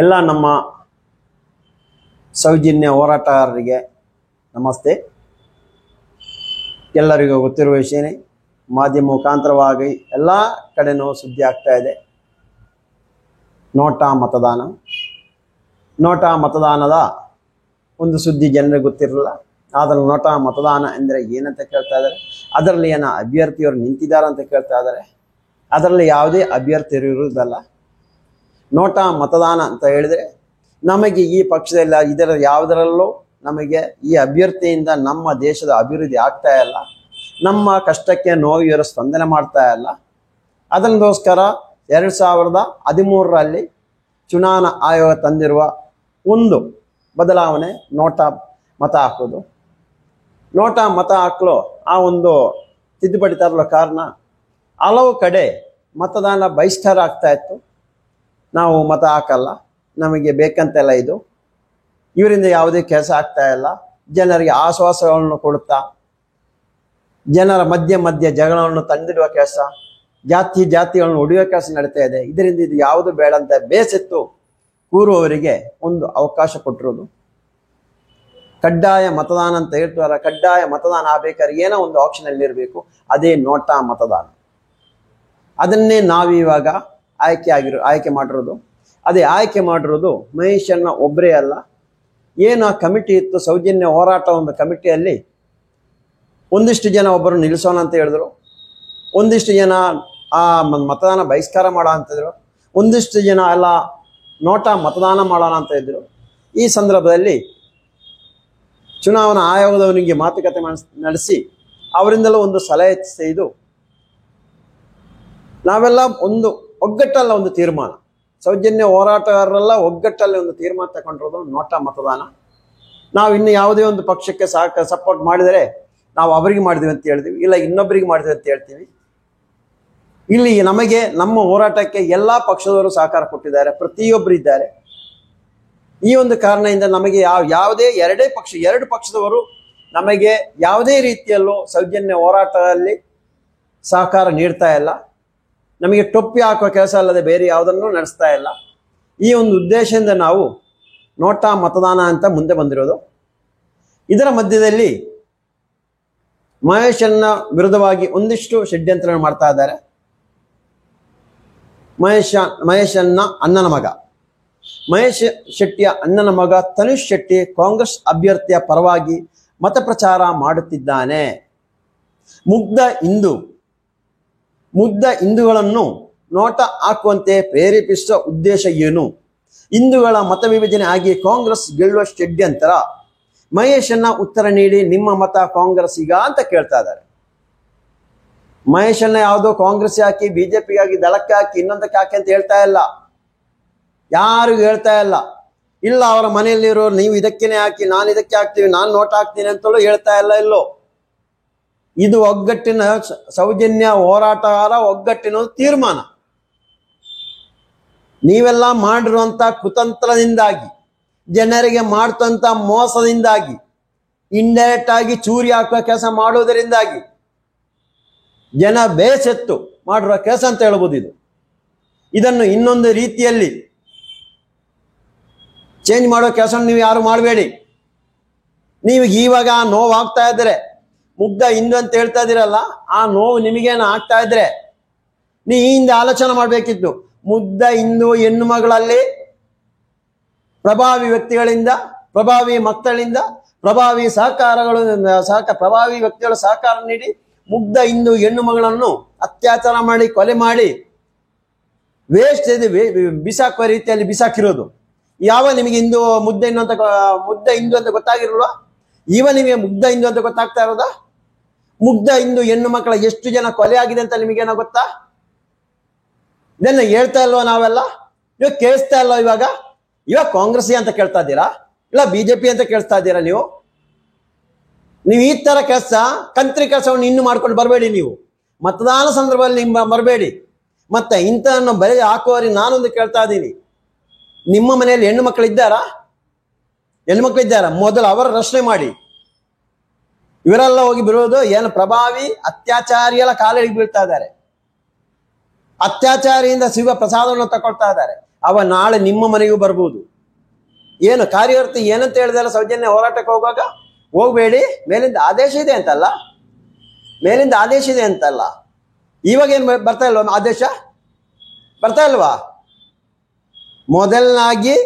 ಎಲ್ಲ ನಮ್ಮ ಸೌಜನ್ಯ ಹೋರಾಟಗಾರರಿಗೆ ನಮಸ್ತೆ. ಎಲ್ಲರಿಗೂ ಗೊತ್ತಿರುವ ವಿಷಯನೇ, ಮಾಧ್ಯಮ ಮುಖಾಂತರವಾಗಿ ಎಲ್ಲ ಕಡೆನೂ ಸುದ್ದಿ ಆಗ್ತಾ ಇದೆ. ನೋಟಾ ಮತದಾನದ ಒಂದು ಸುದ್ದಿ ಜನರಿಗೆ ಗೊತ್ತಿರಲಿಲ್ಲ. ಆದರೆ ನೋಟಾ ಮತದಾನ ಅಂದರೆ ಏನಂತ ಕೇಳ್ತಾ ಇದ್ದಾರೆ. ಅದರಲ್ಲಿ ಏನೋ ಅಭ್ಯರ್ಥಿಯವರು ನಿಂತಿದ್ದಾರೆ ಅಂತ ಕೇಳ್ತಾ ಇದ್ದಾರೆ. ಅದರಲ್ಲಿ ಯಾವುದೇ ಅಭ್ಯರ್ಥಿಯರು ಇರುವುದಲ್ಲ. ನೋಟಾ ಮತದಾನ ಅಂತ ಹೇಳಿದರೆ ನಮಗೆ ಈ ಪಕ್ಷದಲ್ಲಿ ಇದರ ಯಾವುದರಲ್ಲೂ ನಮಗೆ ಈ ಅಭ್ಯರ್ಥಿಯಿಂದ ನಮ್ಮ ದೇಶದ ಅಭಿವೃದ್ಧಿ ಆಗ್ತಾ ಇಲ್ಲ. ನಮ್ಮ ಕಷ್ಟಕ್ಕೆ ನೋವು ಇವರು ಸ್ಪಂದನೆ ಮಾಡ್ತಾ ಇಲ್ಲ. ಅದಕ್ಕೋಸ್ಕರ 2013ರಲ್ಲಿ ಚುನಾವಣಾ ಆಯೋಗ ತಂದಿರುವ ಒಂದು ಬದಲಾವಣೆ ನೋಟಾ ಮತ ಹಾಕೋದು. ನೋಟಾ ಮತ ಹಾಕಲು ಆ ಒಂದು ತಿದ್ದುಪಡಿ ತರಲು ಕಾರಣ, ಹಲವು ಕಡೆ ಮತದಾನ ಬಹಿಷ್ಕಾರ ಆಗ್ತಾ ಇತ್ತು. ನಾವು ಮತ ಹಾಕಲ್ಲ, ನಮಗೆ ಬೇಕಂತೆಲ್ಲ ಇದು, ಇವರಿಂದ ಯಾವುದೇ ಕೆಲಸ ಆಗ್ತಾ ಇಲ್ಲ. ಜನರಿಗೆ ಆಶ್ವಾಸಗಳನ್ನು ಕೊಡುತ್ತಾ ಜನರ ಮಧ್ಯೆ ಜಗಳವನ್ನು ತಂದಿಡುವ ಕೆಲಸ, ಜಾತಿಗಳನ್ನು ಹೊಡೆಯುವ ಕೆಲಸ ನಡೀತಾ ಇದೆ. ಇದರಿಂದ ಇದು ಯಾವುದು ಬೇಡ ಅಂತ ಬೇಸತ್ತು ಕೂರುವವರಿಗೆ ಒಂದು ಅವಕಾಶ ಕೊಟ್ಟಿರೋದು. ಕಡ್ಡಾಯ ಮತದಾನ ಅಂತ ಹೇಳ್ತಾರೆ. ಕಡ್ಡಾಯ ಮತದಾನ ಆಗಬೇಕಾದ್ರೆ ಏನೋ ಒಂದು ಆಪ್ಷನಲ್ಲಿ ಇರಬೇಕು, ಅದೇ ನೋಟಾ ಮತದಾನ. ಅದನ್ನೇ ನಾವಿವಾಗ ಆಯ್ಕೆ ಮಾಡಿರೋದು. ಅದೇ ಆಯ್ಕೆ ಮಾಡಿರೋದು ಮಹೇಶಣ್ಣ ಒಬ್ಬರೇ ಅಲ್ಲ. ಏನು ಆ ಕಮಿಟಿ ಇತ್ತು, ಸೌಜನ್ಯ ಹೋರಾಟ ಒಂದು ಕಮಿಟಿಯಲ್ಲಿ ಒಂದಿಷ್ಟು ಜನ ಒಬ್ಬರು ನಿಲ್ಲಿಸೋಣ ಅಂತ ಹೇಳಿದ್ರು, ಒಂದಿಷ್ಟು ಜನ ಆ ಮತದಾನ ಬಹಿಷ್ಕಾರ ಮಾಡೋ ಅಂತಿದ್ರು, ಒಂದಿಷ್ಟು ಜನ ಎಲ್ಲ ನೋಟಾ ಮತದಾನ ಮಾಡೋಣ ಅಂತ ಇದ್ರು. ಈ ಸಂದರ್ಭದಲ್ಲಿ ಚುನಾವಣಾ ಆಯೋಗದವನಿಗೆ ಮಾತುಕತೆ ನಡೆಸಿ ಅವರಿಂದಲೂ ಒಂದು ಸಲಹೆ ತೆಗೆದು ನಾವೆಲ್ಲ ಒಂದು ಒಗ್ಗಟ್ಟಲ್ಲ ಒಂದು ತೀರ್ಮಾನ, ಸೌಜನ್ಯ ಹೋರಾಟಗಾರರೆಲ್ಲ ಒಗ್ಗಟ್ಟಲ್ಲಿ ಒಂದು ತೀರ್ಮಾನ ತಗೊಂಡಿರೋದು ನೋಟಾ ಮತದಾನ. ನಾವು ಇನ್ನು ಯಾವುದೇ ಒಂದು ಪಕ್ಷಕ್ಕೆ ಸಪೋರ್ಟ್ ಮಾಡಿದರೆ ನಾವು ಅವರಿಗೆ ಮಾಡಿದ್ವಿ ಅಂತ ಹೇಳ್ತೀವಿ, ಇಲ್ಲ ಇನ್ನೊಬ್ಬರಿಗೆ ಮಾಡಿದ್ವಿ ಅಂತ ಹೇಳ್ತೀವಿ. ಇಲ್ಲಿ ನಮಗೆ ನಮ್ಮ ಹೋರಾಟಕ್ಕೆ ಎಲ್ಲ ಪಕ್ಷದವರು ಸಹಕಾರ ಕೊಟ್ಟಿದ್ದಾರೆ, ಪ್ರತಿಯೊಬ್ಬರು ಇದ್ದಾರೆ. ಈ ಒಂದು ಕಾರಣದಿಂದ ನಮಗೆ ಯಾವುದೇ ಎರಡು ಪಕ್ಷದವರು ನಮಗೆ ಯಾವುದೇ ರೀತಿಯಲ್ಲೂ ಸೌಜನ್ಯ ಹೋರಾಟದಲ್ಲಿ ಸಹಕಾರ ನೀಡ್ತಾ ಇಲ್ಲ. ನಮಗೆ ಟೊಪ್ಪಿ ಹಾಕುವ ಕೆಲಸ ಅಲ್ಲದೆ ಬೇರೆ ಯಾವುದನ್ನು ನಡೆಸ್ತಾ ಇಲ್ಲ. ಈ ಒಂದು ಉದ್ದೇಶದಿಂದ ನಾವು ನೋಟಾ ಮತದಾನ ಅಂತ ಮುಂದೆ ಬಂದಿರೋದು. ಇದರ ಮಧ್ಯದಲ್ಲಿ ಮಹೇಶಣ್ಣ ವಿರುದ್ಧವಾಗಿ ಒಂದಿಷ್ಟು ಷಡ್ಯಂತ್ರ ಮಾಡ್ತಾ ಇದ್ದಾರೆ. ಮಹೇಶಣ್ಣ ಅಣ್ಣನ ಮಗ, ಮಹೇಶ್ ಶೆಟ್ಟಿಯ ಅಣ್ಣನ ಮಗ ತನುಷ್ ಶೆಟ್ಟಿ ಕಾಂಗ್ರೆಸ್ ಅಭ್ಯರ್ಥಿಯ ಪರವಾಗಿ ಮತ ಪ್ರಚಾರ ಮಾಡುತ್ತಿದ್ದಾನೆ. ಮುಗ್ಧ ಹಿಂದೂಗಳನ್ನು ನೋಟಾ ಹಾಕುವಂತೆ ಪ್ರೇರೇಪಿಸುವ ಉದ್ದೇಶ ಏನು? ಹಿಂದೂಗಳ ಮತ ವಿಭಜನೆ ಆಗಿ ಕಾಂಗ್ರೆಸ್ ಗೆಲ್ಲುವ ಷಡ್ಯಂತ್ರ. ಮಹೇಶಣ್ಣ ಉತ್ತರ ನೀಡಿ, ನಿಮ್ಮ ಮತ ಕಾಂಗ್ರೆಸ್ಸಿಗ ಅಂತ ಕೇಳ್ತಾ ಇದ್ದಾರೆ. ಮಹೇಶಣ್ಣ ಯಾವುದೋ ಕಾಂಗ್ರೆಸ್ ಹಾಕಿ, ಬಿಜೆಪಿಗೆ ಹಾಕಿ, ದಳಕ್ಕೆ ಹಾಕಿ, ಇನ್ನೊಂದಕ್ಕೆ ಹಾಕಿ ಅಂತ ಹೇಳ್ತಾ ಇಲ್ಲ, ಯಾರಿಗೂ ಹೇಳ್ತಾ ಇಲ್ಲ. ಇಲ್ಲ ಅವರ ಮನೆಯಲ್ಲಿರೋರು ನೀವು ಇದಕ್ಕೇನೆ ಹಾಕಿ, ನಾನು ಇದಕ್ಕೆ ಹಾಕ್ತೀವಿ, ನಾನು ನೋಟ್ ಹಾಕ್ತೀನಿ ಅಂತಲೂ ಹೇಳ್ತಾ ಇಲ್ಲ. ಇಲ್ಲೋ ಇದು ಒಗ್ಗಟ್ಟಿನ ಸೌಜನ್ಯ ಹೋರಾಟಗಾರ ಒಗ್ಗಟ್ಟಿನ ತೀರ್ಮಾನ. ನೀವೆಲ್ಲ ಮಾಡಿರುವಂತ ಕುತಂತ್ರದಿಂದಾಗಿ, ಜನರಿಗೆ ಮಾಡ್ತಂತ ಮೋಸದಿಂದಾಗಿ, ಇಂಡೈರೆಕ್ಟ್ ಆಗಿ ಚೂರಿ ಹಾಕುವ ಕೆಲಸ ಮಾಡುವುದರಿಂದಾಗಿ ಜನ ಬೇಸೆತ್ತು ಮಾಡಿರುವ ಕೆಲಸ ಅಂತ ಹೇಳ್ಬೋದು. ಇದನ್ನು ಇನ್ನೊಂದು ರೀತಿಯಲ್ಲಿ ಚೇಂಜ್ ಮಾಡೋ ಕೆಲಸ ನೀವು ಯಾರು ಮಾಡಬೇಡಿ. ನೀವು ಇವಾಗ ನೋವು ಆಗ್ತಾ ಇದ್ರೆ, ಮುಗ್ಧ ಹಿಂದೂ ಅಂತ ಹೇಳ್ತಾ ಇದ್ದೀರಲ್ಲ, ಆ ನೋವು ನಿಮಗೇನು ಆಗ್ತಾ ಇದ್ರೆ ನೀ ಹಿಂದೆ ಆಲೋಚನೆ ಮಾಡಬೇಕಿತ್ತು. ಮುಗ್ಧ ಹಿಂದೂ ಹೆಣ್ಣು ಮಗಳಲ್ಲಿ ಪ್ರಭಾವಿ ವ್ಯಕ್ತಿಗಳಿಂದ, ಪ್ರಭಾವಿ ಮಕ್ಕಳಿಂದ, ಪ್ರಭಾವಿ ವ್ಯಕ್ತಿಗಳ ಸಹಕಾರ ನೀಡಿ ಮುಗ್ಧ ಹಿಂದೂ ಹೆಣ್ಣು ಮಗಳನ್ನು ಅತ್ಯಾಚಾರ ಮಾಡಿ, ಕೊಲೆ ಮಾಡಿ, ವೇಸ್ಟ್ ಬಿಸಾಕುವ ರೀತಿಯಲ್ಲಿ ಬಿಸಾಕಿರೋದು. ಯಾವ ನಿಮಗೆ ಮುಗ್ಧ ಹಿಂದೂ ಅಂತ ಗೊತ್ತಾಗಿರಲ್ವಾ? ನಿಮಗೆ ಮುಗ್ಧ ಹಿಂದೂ ಅಂತ ಗೊತ್ತಾಗ್ತಾ ಇರೋದಾ? ಮುಗ್ಧ ಹಿಂದೂ ಹೆಣ್ಣು ಮಕ್ಕಳ ಎಷ್ಟು ಜನ ಕೊಲೆ ಆಗಿದೆ ಅಂತ ನಿಮಗೇನೋ ಗೊತ್ತಾ? ಇದನ್ನ ಹೇಳ್ತಾ ಇಲ್ವಾ ನಾವೆಲ್ಲ? ಇವಾಗ ಕೇಳಿಸ್ತಾ ಇಲ್ವಾ? ಇವಾಗ ಕಾಂಗ್ರೆಸ್ ಅಂತ ಕೇಳ್ತಾ ಇದ್ದೀರಾ, ಇಲ್ಲ ಬಿಜೆಪಿ ಅಂತ ಕೇಳ್ತಾ ಇದ್ದೀರಾ? ನೀವು ಈ ತರ ಕೆಲಸ, ಕಂತ್ರಿ ಕೆಲಸವನ್ನು ಇನ್ನು ಮಾಡ್ಕೊಂಡು ಬರಬೇಡಿ. ನೀವು ಮತದಾನ ಸಂದರ್ಭದಲ್ಲಿ ಬರಬೇಡಿ. ಮತ್ತೆ ಇಂಥನ್ನು ಬರೀ ಹಾಕುವವರಿಗೆ ನಾನೊಂದು ಕೇಳ್ತಾ ಇದ್ದೀನಿ, ನಿಮ್ಮ ಮನೆಯಲ್ಲಿ ಹೆಣ್ಣು ಮಕ್ಕಳು ಇದ್ದಾರಾ? ಮೊದಲು ಅವರ ರಕ್ಷಣೆ ಮಾಡಿ. ಇವರೆಲ್ಲ ಹೋಗಿ ಬಿರೋದು ಏನು ಪ್ರಭಾವಿ ಅತ್ಯಾಚಾರಿಗಳ ಕಾಲಿಗೆ ಬೀಳ್ತಾ ಇದ್ದಾರೆ. ಅತ್ಯಾಚಾರಿಯಿಂದ ಸಿಗುವ ಪ್ರಸಾದವನ್ನು ತಗೊಳ್ತಾ ಇದ್ದಾರೆ. ಅವ ನಾಳೆ ನಿಮ್ಮ ಮನೆಗೂ ಬರ್ಬೋದು. ಏನು ಕಾರ್ಯಕರ್ತ ಏನಂತ ಹೇಳಿದಲ್ಲ, ಸೌಜನ್ಯ ಹೋರಾಟಕ್ಕೆ ಹೋಗುವಾಗ ಹೋಗ್ಬೇಡಿ, ಮೇಲಿಂದ ಆದೇಶ ಇದೆ ಅಂತಲ್ಲ, ಮೇಲಿಂದ ಆದೇಶ ಇದೆ ಅಂತಲ್ಲ. ಇವಾಗ ಏನು ಬರ್ತಾ ಇಲ್ವಾ ಆದೇಶ? ಬರ್ತಾ ಇಲ್ವಾ? ಮೊದಲನಾಗಿ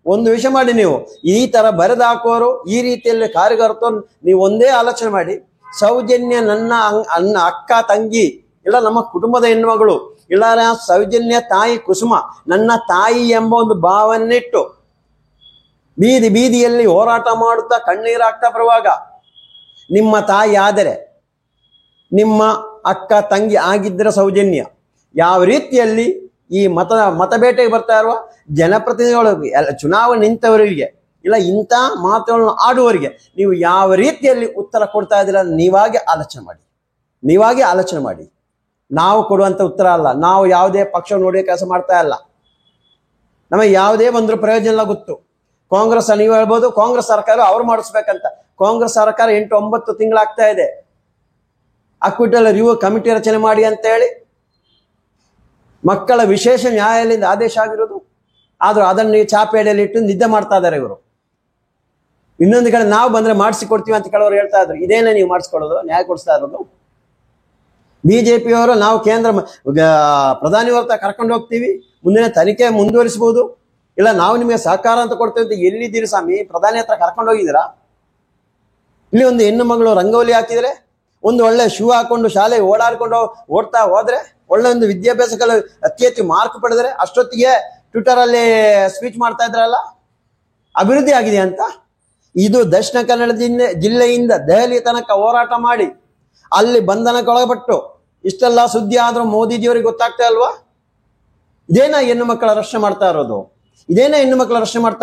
ಒಂದು ವಿಷಯ ಮಾಡಿ, ನೀವು ಈ ತರ ಬರೆದು ಹಾಕೋರು, ಈ ರೀತಿಯಲ್ಲಿ ಕಾರ್ಯಕರ್ತರು, ನೀವು ಒಂದೇ ಆಲೋಚನೆ ಮಾಡಿ, ಸೌಜನ್ಯ ನನ್ನ ಅಕ್ಕ ತಂಗಿ, ಇಲ್ಲ ನಮ್ಮ ಕುಟುಂಬದ ಹೆಣ್ಮಗಳು, ಇಲ್ಲ ಸೌಜನ್ಯ ತಾಯಿ ಕುಸುಮ ನನ್ನ ತಾಯಿ ಎಂಬ ಒಂದು ಭಾವನೆಟ್ಟು ಬೀದಿಯಲ್ಲಿ ಹೋರಾಟ ಮಾಡುತ್ತಾ ಕಣ್ಣೀರಾಗ್ತಾ ಬರುವಾಗ, ನಿಮ್ಮ ತಾಯಿ ಆದರೆ, ನಿಮ್ಮ ಅಕ್ಕ ತಂಗಿ ಆಗಿದ್ದರೆ ಸೌಜನ್ಯ ಯಾವ ರೀತಿಯಲ್ಲಿ ಈ ಮತಬೇಟೆಗೆ ಬರ್ತಾ ಇರುವ ಜನಪ್ರತಿನಿಧಿಗಳು, ಚುನಾವಣೆ ನಿಂತವರಿಗೆ, ಇಲ್ಲ ಇಂಥ ಮಾತುಗಳನ್ನು ಆಡುವವರಿಗೆ ನೀವು ಯಾವ ರೀತಿಯಲ್ಲಿ ಉತ್ತರ ಕೊಡ್ತಾ ಇದ್ದೀರ ನೀವಾಗೆ ಆಲೋಚನೆ ಮಾಡಿ. ನಾವು ಕೊಡುವಂತ ಉತ್ತರ ಅಲ್ಲ. ನಾವು ಯಾವುದೇ ಪಕ್ಷ ನೋಡಿ ಕೆಲಸ ಮಾಡ್ತಾ ಇಲ್ಲ. ನಮಗೆ ಯಾವುದೇ ಒಂದು ಪ್ರಯೋಜನ ಇಲ್ಲ. ಗೊತ್ತು, ಕಾಂಗ್ರೆಸ್ ನೀವು ಹೇಳ್ಬೋದು, ಕಾಂಗ್ರೆಸ್ ಸರ್ಕಾರ ಅವ್ರು ಮಾಡಿಸ್ಬೇಕಂತ. ಕಾಂಗ್ರೆಸ್ ಸರ್ಕಾರ 8-9 ತಿಂಗಳಾಗ್ತಾ ಇದೆ. ಅಕ್ವಿಟಲ್ ರಿವ್ಯೂ ಕಮಿಟಿ ರಚನೆ ಮಾಡಿ ಅಂತ ಹೇಳಿ ಮಕ್ಕಳ ವಿಶೇಷ ನ್ಯಾಯಾಲಯದಿಂದ ಆದೇಶ ಆಗಿರೋದು. ಆದ್ರೂ ಅದನ್ನು ಚಾಪೇಡಿಯಲ್ಲಿ ಇಟ್ಟು ನಿದ್ದೆ ಮಾಡ್ತಾ ಇದ್ದಾರೆ ಇವರು. ಇನ್ನೊಂದು ಕಡೆ ನಾವು ಬಂದ್ರೆ ಮಾಡಿಸಿಕೊಡ್ತೀವಿ ಅಂತ ಕೆಲವರು ಹೇಳ್ತಾ ಇದ್ರು. ಇದೇನೇ ನೀವು ಮಾಡಿಸ್ಕೊಡೋದು, ನ್ಯಾಯ ಕೊಡಿಸ್ತಾ ಇರೋದು? ಬಿಜೆಪಿಯವರು ನಾವು ಕೇಂದ್ರ ಪ್ರಧಾನಿ ಹೊರತ ಕರ್ಕೊಂಡು ಹೋಗ್ತೀವಿ, ಮುಂದಿನ ತನಿಖೆ ಮುಂದುವರಿಸಬಹುದು, ಇಲ್ಲ ನಾವು ನಿಮಗೆ ಸಹಕಾರ ಅಂತ ಕೊಡ್ತೇವೆ ಅಂತ ಎಲ್ಲಿದ್ದೀರಿ ಸ್ವಾಮಿ? ಪ್ರಧಾನಿ ಹತ್ರ ಕರ್ಕೊಂಡು ಹೋಗಿದ್ದೀರಾ? ಇಲ್ಲಿ ಒಂದು ಹೆಣ್ಣು ಮಗಳು ರಂಗೋಲಿ ಹಾಕಿದ್ರೆ, ಒಂದು ಒಳ್ಳೆ ಶೂ ಹಾಕೊಂಡು ಶಾಲೆಗೆ ಓಡ್ತಾ ಹೋದ್ರೆ, ಒಳ್ಳೆ ಒಂದು ವಿದ್ಯಾಭ್ಯಾಸಗಳ ಅತಿ ಹೆಚ್ಚು ಮಾರ್ಕ್ ಪಡೆದ್ರೆ, ಅಷ್ಟೊತ್ತಿಗೆ ಟ್ವಿಟರ್ ಅಲ್ಲಿ ಸ್ಪೀಚ್ ಮಾಡ್ತಾ ಇದ್ರಲ್ಲ, ಅಭಿವೃದ್ಧಿ ಆಗಿದೆ ಅಂತ. ಇದು ದಕ್ಷಿಣ ಕನ್ನಡ ಜಿಲ್ಲೆಯಿಂದ ದೆಹಲಿ ತನಕ ಹೋರಾಟ ಮಾಡಿ ಅಲ್ಲಿ ಬಂಧನಕ್ಕೊಳಪಟ್ಟು ಇಷ್ಟೆಲ್ಲ ಸುದ್ದಿ ಆದ್ರೂ ಮೋದಿಜಿಯವರಿಗೆ ಗೊತ್ತಾಗ್ತಾ ಅಲ್ವಾ? ಇದೇನ ಹೆಣ್ಣು ಮಕ್ಕಳ ರಕ್ಷಣೆ ಮಾಡ್ತಾ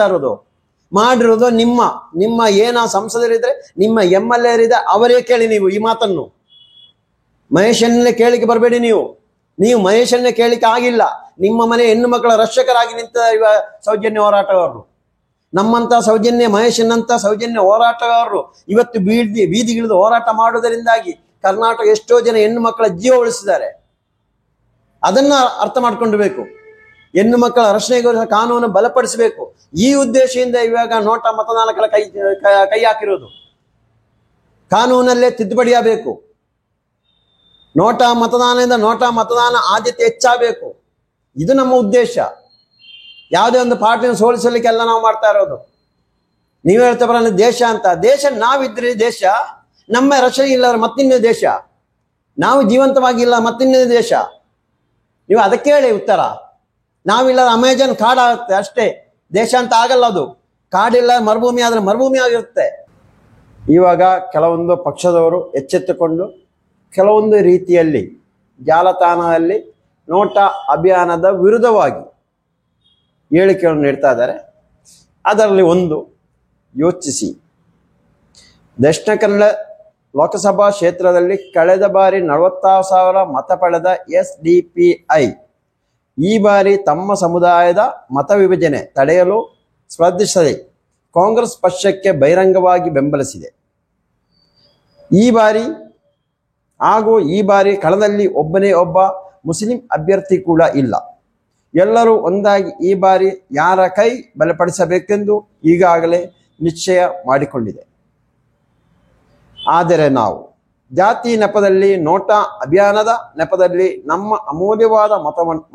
ಇರೋದು? ಮಾಡಿರೋದು ನಿಮ್ಮ ಏನ ಸಂಸದರಿದ್ರೆ, ನಿಮ್ಮ MLA ಇದೆ, ಅವರೇ ಕೇಳಿ ನೀವು ಈ ಮಾತನ್ನು. ಮಹೇಶನ್ನೇ ಕೇಳಿಕೆ ಬರಬೇಡಿ. ನೀವು ಮಹೇಶನ್ನೇ ಕೇಳಿಕೆ ಆಗಿಲ್ಲ. ನಿಮ್ಮ ಮನೆ ಹೆಣ್ಣು ಮಕ್ಕಳ ರಕ್ಷಕರಾಗಿ ನಿಂತ ಸೌಜನ್ಯ ಹೋರಾಟಗಾರರು, ನಮ್ಮಂತ ಮಹೇಶನ್ನಂತ ಸೌಜನ್ಯ ಹೋರಾಟಗಾರರು ಇವತ್ತು ಬೀದಿಗಿಳಿದು ಹೋರಾಟ ಮಾಡುವುದರಿಂದಾಗಿ ಕರ್ನಾಟಕ ಎಷ್ಟೋ ಜನ ಹೆಣ್ಣು ಮಕ್ಕಳ ಜೀವ ಉಳಿಸಿದ್ದಾರೆ. ಅದನ್ನ ಅರ್ಥ ಮಾಡ್ಕೊಂಡಿರ್ಬೇಕು. ಹೆಣ್ಣು ಮಕ್ಕಳ ರಕ್ಷಣೆಗೋಸ್ಕರ ಕಾನೂನು ಬಲಪಡಿಸಬೇಕು. ಈ ಉದ್ದೇಶದಿಂದ ಇವಾಗ ನೋಟ ಮತದಾನಗಳ ಕೈ ಹಾಕಿರೋದು. ಕಾನೂನಲ್ಲೇ ತಿದ್ದುಪಡಿ ಆಗಬೇಕು. ನೋಟ ಮತದಾನ ಆದ್ಯತೆ ಹೆಚ್ಚಾಗಬೇಕು. ಇದು ನಮ್ಮ ಉದ್ದೇಶ. ಯಾವುದೇ ಒಂದು ಪಾರ್ಟಿನ ಸೋಲಿಸಲಿಕ್ಕೆಲ್ಲ ನಾವು ಮಾಡ್ತಾ ಇರೋದು. ನೀವು ಹೇಳ್ತಾ ಬರೋಣ ದೇಶ ಅಂತ. ದೇಶ ನಾವಿದ್ರೆ ದೇಶ, ನಮ್ಮ ರಕ್ಷಣೆ ಇಲ್ಲದ್ರೆ ಮತ್ತಿನ್ನ ದೇಶ, ನಾವು ಜೀವಂತವಾಗಿಲ್ಲ ಮತ್ತಿನ್ನ ದೇಶ. ನೀವು ಅದಕ್ಕೆ ಹೇಳಿ ಉತ್ತರ. ನಾವಿಲ್ಲ ಅಮೆಜಾನ್ ಕಾಡಾಗುತ್ತೆ ಅಷ್ಟೇ, ದೇಶ ಅಂತ ಆಗಲ್ಲ. ಅದು ಕಾಡಿಲ್ಲ, ಮರುಭೂಮಿ ಆದ್ರೆ ಮರುಭೂಮಿ ಆಗಿರುತ್ತೆ. ಇವಾಗ ಕೆಲವೊಂದು ಪಕ್ಷದವರು ಎಚ್ಚೆತ್ತುಕೊಂಡು ಕೆಲವೊಂದು ರೀತಿಯಲ್ಲಿ ಜಾಲತಾಣದಲ್ಲಿ ನೋಟ ಅಭಿಯಾನದ ವಿರುದ್ಧವಾಗಿ ಹೇಳಿಕೆಗಳನ್ನು ನೀಡ್ತಾ ಇದ್ದಾರೆ. ಅದರಲ್ಲಿ ಒಂದು ಯೋಚಿಸಿ. ದಕ್ಷಿಣ ಕನ್ನಡ ಲೋಕಸಭಾ ಕ್ಷೇತ್ರದಲ್ಲಿ ಕಳೆದ ಬಾರಿ 46,000 ಮತ ಪಡೆದ SDPI ಈ ಬಾರಿ ತಮ್ಮ ಸಮುದಾಯದ ಮತ ವಿಭಜನೆ ತಡೆಯಲು ಸ್ಪರ್ಧಿಸದೆ ಕಾಂಗ್ರೆಸ್ ಪಕ್ಷಕ್ಕೆ ಬಹಿರಂಗವಾಗಿ ಬೆಂಬಲಿಸಿದೆ. ಈ ಬಾರಿ ಕಣದಲ್ಲಿ ಒಬ್ಬನೇ ಒಬ್ಬ ಮುಸ್ಲಿಂ ಅಭ್ಯರ್ಥಿ ಕೂಡ ಇಲ್ಲ. ಎಲ್ಲರೂ ಒಂದಾಗಿ ಈ ಬಾರಿ ಯಾರ ಕೈ ಬಲಪಡಿಸಬೇಕೆಂದು ಈಗಾಗಲೇ ನಿಶ್ಚಯ ಮಾಡಿಕೊಂಡಿದೆ. ಆದರೆ ನಾವು ಜಾತಿ ನೆಪದಲ್ಲಿ, ನೋಟ ಅಭಿಯಾನದ ನೆಪದಲ್ಲಿ ನಮ್ಮ ಅಮೂಲ್ಯವಾದ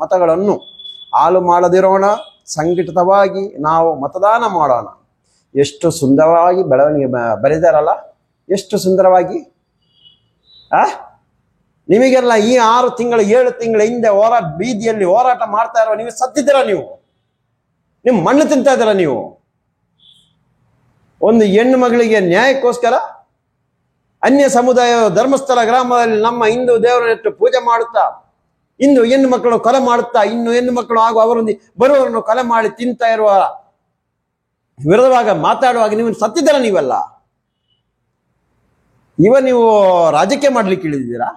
ಮತಗಳನ್ನು ಹಾಳು ಮಾಡದಿರೋಣ. ಸಂಘಟಿತವಾಗಿ ನಾವು ಮತದಾನ ಮಾಡೋಣ. ಎಷ್ಟು ಸುಂದರವಾಗಿ ಬೆಳವಣಿಗೆ ಬರೆದಾರಲ್ಲ, ಎಷ್ಟು ಸುಂದರವಾಗಿ. ನಿಮಗೆಲ್ಲ ಈ 6 ತಿಂಗಳು 7 ತಿಂಗಳ ಹಿಂದೆ ಬೀದಿಯಲ್ಲಿ ಹೋರಾಟ ಮಾಡ್ತಾ ಇರೋ ನೀವು ಸತ್ತಿದ್ದೀರ. ನೀವು ಮಣ್ಣು ತಿಂತಾ ಇದ್ದೀರ. ನೀವು ಒಂದು ಹೆಣ್ಣು ಮಗಳಿಗೆ ನ್ಯಾಯಕ್ಕೋಸ್ಕರ ಅನ್ಯ ಸಮುದಾಯ ಧರ್ಮಸ್ಥಳ ಗ್ರಾಮದಲ್ಲಿ ನಮ್ಮ ಹಿಂದೂ ದೇವರನ್ನಿಟ್ಟು ಪೂಜೆ ಮಾಡುತ್ತಾ, ಇಂದು ಹೆಣ್ಣು ಮಕ್ಕಳು ಕೊಲೆ ಮಾಡುತ್ತಾ, ಇನ್ನು ಹೆಣ್ಣು ಮಕ್ಕಳು ಹಾಗೂ ಅವರೊಂದಿಗೆ ಬರುವವರನ್ನು ಕೊಲೆ ಮಾಡಿ ತಿಂತಾ ಇರುವ ವಿರೋಧವಾಗ ಮಾತಾಡುವಾಗ ನೀವು ಸತ್ತಿದ್ದೀರ. ನೀವೆಲ್ಲ ನೀವು ರಾಜಕೀಯ ಮಾಡ್ಲಿಕ್ಕೆ ಇಳಿದಿದ್ದೀರಾ?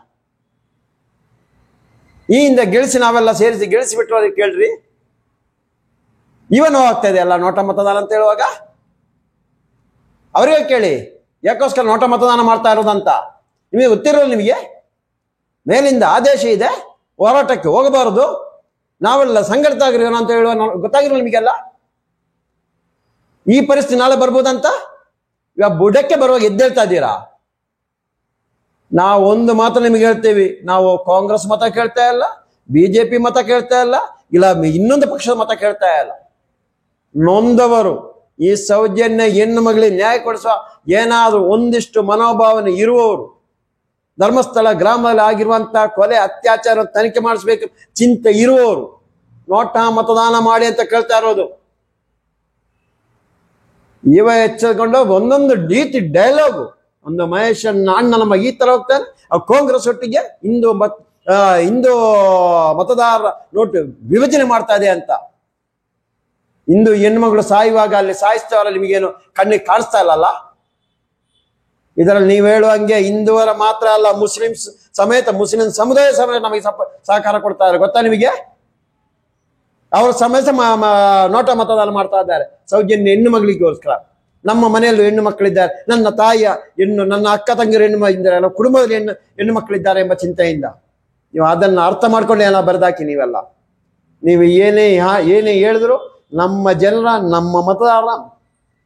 ಈ ಹಿಂದೆ ಗೆಳಿಸಿ ನಾವೆಲ್ಲ ಸೇರಿಸಿ ಗೆಳಿಸಿಬಿಟ್ಟು ಅವ್ರಿಗೆ ಕೇಳ್ರಿ. ನೋವಾಗ್ತಾ ಇದೆ ಅಲ್ಲ ನೋಟ ಮತದಾನ ಅಂತ ಹೇಳುವಾಗ ಅವರಿಗೆ ಕೇಳಿ, ಯಾಕೋಸ್ಕರ ನೋಟ ಮತದಾನ ಮಾಡ್ತಾ ಇರೋದಂತ ನಿಮಗೆ ಗೊತ್ತಿರೋಲ್ಲ. ನಿಮಗೆ ಮೇಲಿಂದ ಆದೇಶ ಇದೆ, ಹೋರಾಟಕ್ಕೆ ಹೋಗಬಾರದು, ನಾವೆಲ್ಲ ಸಂಘಟಿತ ಆಗಿರೋಣ ಅಂತ ಹೇಳುವ ಗೊತ್ತಾಗಿರೋ ನಿಮಗೆಲ್ಲ. ಈ ಪರಿಸ್ಥಿತಿ ನಾಳೆ ಬರ್ಬೋದಂತ ಇವಾಗ ಬುಡಕ್ಕೆ ಬರುವಾಗ ಎದ್ದೇಳ್ತಾ ಇದ್ದೀರಾ. ನಾವು ಒಂದು ಮಾತ್ರ ನಿಮಗೆ ಹೇಳ್ತೇವೆ, ನಾವು ಕಾಂಗ್ರೆಸ್ ಮತ ಕೇಳ್ತಾ ಇಲ್ಲ, ಬಿಜೆಪಿ ಮತ ಕೇಳ್ತಾ ಇಲ್ಲ, ಇಲ್ಲ ಇನ್ನೊಂದು ಪಕ್ಷದ ಮತ ಕೇಳ್ತಾ ಇಲ್ಲ. ನೊಂದವರು, ಈ ಸೌಜನ್ಯ ಹೆಣ್ಣು ಮಗಳಿಗೆ ನ್ಯಾಯ ಕೊಡಿಸುವ ಏನಾದ್ರೂ ಒಂದಿಷ್ಟು ಮನೋಭಾವನೆ ಇರುವವರು, ಧರ್ಮಸ್ಥಳ ಗ್ರಾಮದಲ್ಲಿ ಆಗಿರುವಂತಹ ಕೊಲೆ ಅತ್ಯಾಚಾರ ತನಿಖೆ ಮಾಡಿಸ್ಬೇಕು ಚಿಂತೆ ಇರುವವರು ನೋಟ ಮತದಾನ ಮಾಡಿ ಅಂತ ಕೇಳ್ತಾ ಇರೋದು. ಇವ ಎಚ್ಚರಿಕೊಂಡು ಒಂದೊಂದು ರೀತಿ ಡೈಲಾಗು, ಒಂದು ಮಹೇಶನ್ನ ಅಣ್ಣನ ಮಗ ಈ ತರ ಹೋಗ್ತಾನೆ, ಕಾಂಗ್ರೆಸ್ ಒಟ್ಟಿಗೆ ಹಿಂದೂ ಮತದಾರರ ನೋಟು ವಿಭಜನೆ ಮಾಡ್ತಾ ಇದೆ ಅಂತ. ಹಿಂದೂ ಹೆಣ್ಮಗಳು ಸಾಯುವಾಗ ಅಲ್ಲಿ ಸಾಯಿಸ್ತವಲ್ಲ, ನಿಮಗೇನು ಕಣ್ಣಿಗೆ ಕಾಣಿಸ್ತಾ ಇಲ್ಲಲ್ಲ. ಇದರಲ್ಲಿ ನೀವು ಹೇಳುವಂಗೆ ಹಿಂದೂವರ ಮಾತ್ರ ಅಲ್ಲ, ಮುಸ್ಲಿಮ್ಸ್ ಸಮೇತ, ಮುಸ್ಲಿಂ ಸಮುದಾಯ ಸಮೇತ ನಮಗೆ ಸಹಕಾರ ಕೊಡ್ತಾ ಇದ್ದಾರೆ ಗೊತ್ತಾ ನಿಮಗೆ. ಅವರು ಸಮೇತ ನೋಟ ಮತದಾನ ಮಾಡ್ತಾ ಇದ್ದಾರೆ ಸೌಜನ್ಯ ಹೆಣ್ಣು ಮಗಳಿಗೋಸ್ಕರ. ನಮ್ಮ ಮನೆಯಲ್ಲೂ ಹೆಣ್ಣು ಮಕ್ಕಳಿದ್ದಾರೆ, ನನ್ನ ತಾಯಿಯ ಹೆಣ್ಣು, ನನ್ನ ಅಕ್ಕ ತಂಗಿರ ಹೆಣ್ಣು ಇದ್ದಾರೆ, ನಮ್ಮ ಕುಟುಂಬದಲ್ಲಿ ಹೆಣ್ಣು ಮಕ್ಕಳಿದ್ದಾರೆ ಎಂಬ ಚಿಂತೆಯಿಂದ ನೀವು ಅದನ್ನು ಅರ್ಥ ಮಾಡ್ಕೊಂಡು ಏನೋ ಬರೆದಾಕಿ. ನೀವೆಲ್ಲ ನೀವು ಏನೇ ಹೇಳಿದ್ರು ನಮ್ಮ ಜನರ, ನಮ್ಮ ಮತದಾರರ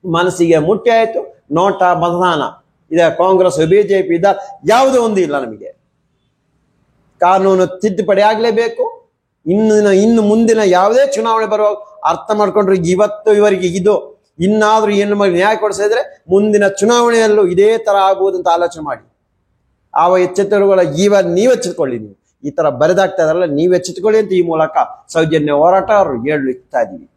ಮನಸ್ಸಿಗೆ ಮುಟ್ಟಿ ಆಯ್ತು. ನೋಟ ಮತದಾನ ಇದ ಕಾಂಗ್ರೆಸ್ ಬಿಜೆಪಿ ಯಾವುದೋ ಒಂದು ಇಲ್ಲ. ನಮಗೆ ಕಾನೂನು ತಿದ್ದುಪಡಿ ಆಗ್ಲೇಬೇಕು. ಇನ್ನು ಮುಂದಿನ ಯಾವುದೇ ಚುನಾವಣೆ ಬರುವಾಗ ಅರ್ಥ ಮಾಡ್ಕೊಂಡ್ರೆ ಇವತ್ತು ಇವರಿಗೆ ಇದು ಇನ್ನಾದ್ರೂ ಏನು ಮಾಡಿ ನ್ಯಾಯ ಕೊಡಿಸಿದ್ರೆ ಮುಂದಿನ ಚುನಾವಣೆಯಲ್ಲೂ ಇದೇ ತರ ಆಗುವುದು ಅಂತ ಆಲೋಚನೆ ಮಾಡಿ. ಎಚ್ಚೆತ್ತುಗಳ ನೀವು ಎಚ್ಚೆತ್ಕೊಳ್ಳಿ. ನೀವು ಈ ತರ ಬರೆದಾಗ್ತಾ ಇದಾರಲ್ಲ, ನೀವು ಎಚ್ಚೆತ್ಕೊಳ್ಳಿ ಅಂತ ಈ ಮೂಲಕ ಸೌಜನ್ಯ ಹೋರಾಟ ಅವರು ಹೇಳಲಿಕ್ತಾ ಇದೀವಿ.